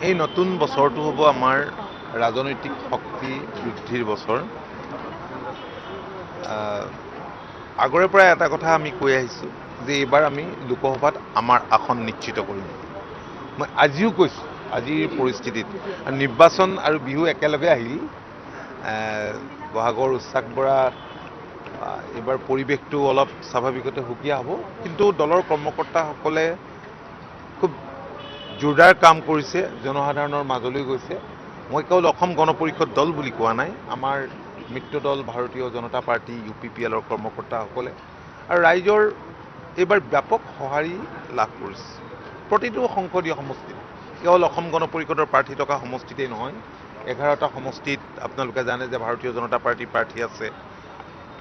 এই নতুন বছৰটো হ'ব আমাৰ ৰাজনৈতিক শক্তি বৃদ্ধিৰ বছৰ। আগৰে পৰা এটা কথা আমি কৈ আহিছোঁ যে এইবাৰ আমি লোকসভাত আমাৰ আসন নিশ্চিত কৰিম। মই আজিও কৈছোঁ, আজিৰ পৰিস্থিতিত নিৰ্বাচন আৰু বিহু একেলগে আহিল। বহাগৰ উচ্চাক বৰা এইবাৰ পৰিৱেশটো অলপ স্বাভাৱিকতে সুকীয়া হ'ব, কিন্তু দলৰ কৰ্মকৰ্তাসকলে খুব জোৰদাৰ কাম কৰিছে, জনসাধাৰণৰ মাজলৈ গৈছে। মই কেৱল অসম গণ পৰিষদ দল বুলি কোৱা নাই, আমাৰ মিত্ৰ দল ভাৰতীয় জনতা পাৰ্টি UPPL-ৰ কৰ্মকৰ্তাসকলে আৰু ৰাইজৰ এইবাৰ ব্যাপক সঁহাৰি লাভ কৰিছে। প্ৰতিটো সংসদীয় সমষ্টিত, কেৱল অসম গণ পৰিষদৰ প্ৰাৰ্থী থকা সমষ্টিতেই নহয়, 11টা সমষ্টিত আপোনালোকে জানে যে ভাৰতীয় জনতা পাৰ্টিৰ প্ৰাৰ্থী আছে,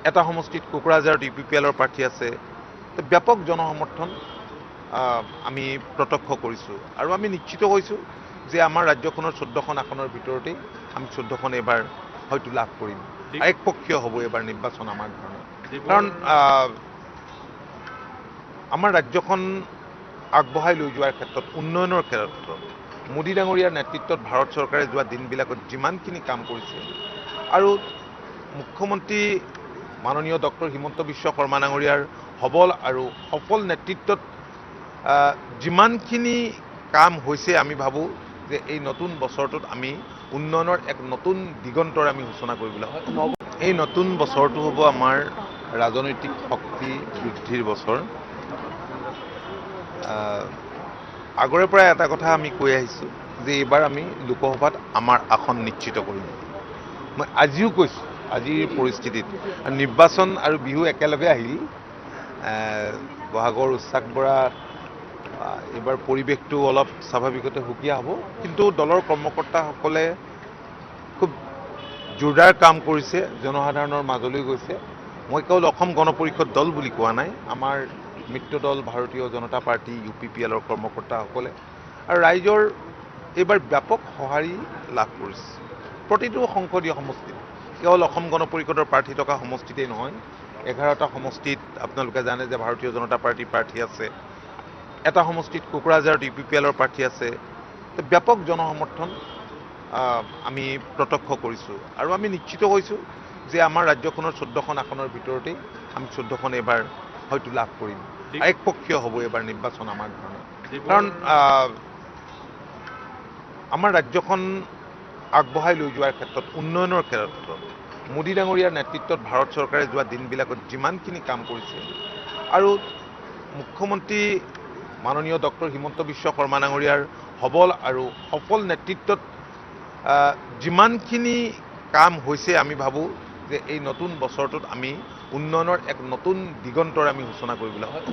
এটা সমষ্টিত কোকৰাঝাৰত UPPL-ৰ প্ৰাৰ্থী আছে। ব্যাপক জনসমৰ্থন আমি প্ৰত্যক্ষ কৰিছোঁ আৰু আমি নিশ্চিত হৈছোঁ যে আমাৰ ৰাজ্যখনৰ 14খন আসনৰ ভিতৰতেই আমি 14খন এইবাৰ হয়তো লাভ কৰিম। একপক্ষীয় হ'ব এইবাৰ নিৰ্বাচন আমাৰ কাৰণে, কাৰণ আমাৰ ৰাজ্যখন আগবঢ়াই লৈ যোৱাৰ ক্ষেত্ৰত, উন্নয়নৰ ক্ষেত্ৰত মোদী ডাঙৰীয়াৰ নেতৃত্বত ভাৰত চৰকাৰে যোৱা দিনবিলাকত যিমানখিনি কাম কৰিছে আৰু মুখ্যমন্ত্ৰী মাননীয় ডক্টৰ হিমন্ত বিশ্ব শৰ্মা ডাঙৰীয়াৰ সবল আৰু সফল নেতৃত্বত যিমানখিনি কাম হৈছে, আমি ভাবোঁ যে এই নতুন বছৰটোত আমি উন্নয়নৰ এক নতুন দিগন্তৰ আমি সূচনা কৰিবলৈ হয়। এই নতুন বছৰটো হ'ব আমাৰ ৰাজনৈতিক শক্তি বৃদ্ধিৰ বছৰ। আগৰে পৰা এটা কথা আমি কৈ আহিছোঁ যে এইবাৰ আমি লোকসভাত আমাৰ আসন নিশ্চিত কৰিম। মই আজিও কৈছোঁ, আজিৰ পৰিস্থিতিত নিৰ্বাচন আৰু বিহু একেলগে আহিল। বহাগৰ উচ্চাক বৰা এইবাৰ পৰিৱেশটো অলপ স্বাভাৱিকতে সুকীয়া হ'ব, কিন্তু দলৰ কৰ্মকৰ্তাসকলে খুব জোৰদাৰ কাম কৰিছে, জনসাধাৰণৰ মাজলৈ গৈছে। মই কেৱল অসম গণ পৰিষদ দল বুলি কোৱা নাই, আমাৰ মিত্ৰ দল ভাৰতীয় জনতা পাৰ্টি UPPL-ৰ কৰ্মকৰ্তাসকলে আৰু ৰাইজৰ এইবাৰ ব্যাপক সঁহাৰি লাভ কৰিছে। প্ৰতিটো সংসদীয় সমষ্টিত, কেৱল অসম গণ পৰিষদৰ প্ৰাৰ্থী থকা সমষ্টিতেই নহয়, 11টা সমষ্টিত আপোনালোকে জানে যে ভাৰতীয় জনতা পাৰ্টিৰ প্ৰাৰ্থী আছে, এটা সমষ্টিত কোকৰাঝাৰত UPPL-ৰ প্ৰাৰ্থী আছে। ব্যাপক জনসমৰ্থন আমি প্ৰত্যক্ষ কৰিছোঁ আৰু আমি নিশ্চিত হৈছোঁ যে আমাৰ ৰাজ্যখনৰ 14খন আসনৰ ভিতৰতেই আমি 14খন এইবাৰ হয়তো লাভ কৰিম। একপক্ষীয় হ'ব এইবাৰ নিৰ্বাচন আমাৰ কাৰণে, কাৰণ আমাৰ ৰাজ্যখন আগবঢ়াই লৈ যোৱাৰ ক্ষেত্ৰত, উন্নয়নৰ ক্ষেত্ৰত মোদী ডাঙৰীয়াৰ নেতৃত্বত ভাৰত চৰকাৰে যোৱা দিনবিলাকত যিমানখিনি কাম কৰিছে আৰু মুখ্যমন্ত্ৰী মাননীয় ডক্টৰ হিমন্ত বিশ্ব শৰ্মা ডাঙৰীয়াৰ সবল আৰু সফল নেতৃত্বত যিমানখিনি কাম হৈছে, আমি ভাবোঁ যে এই নতুন বছৰটোত আমি উন্নয়নৰ এক নতুন দিগন্তৰ আমি সূচনা কৰিবলৈ হয়।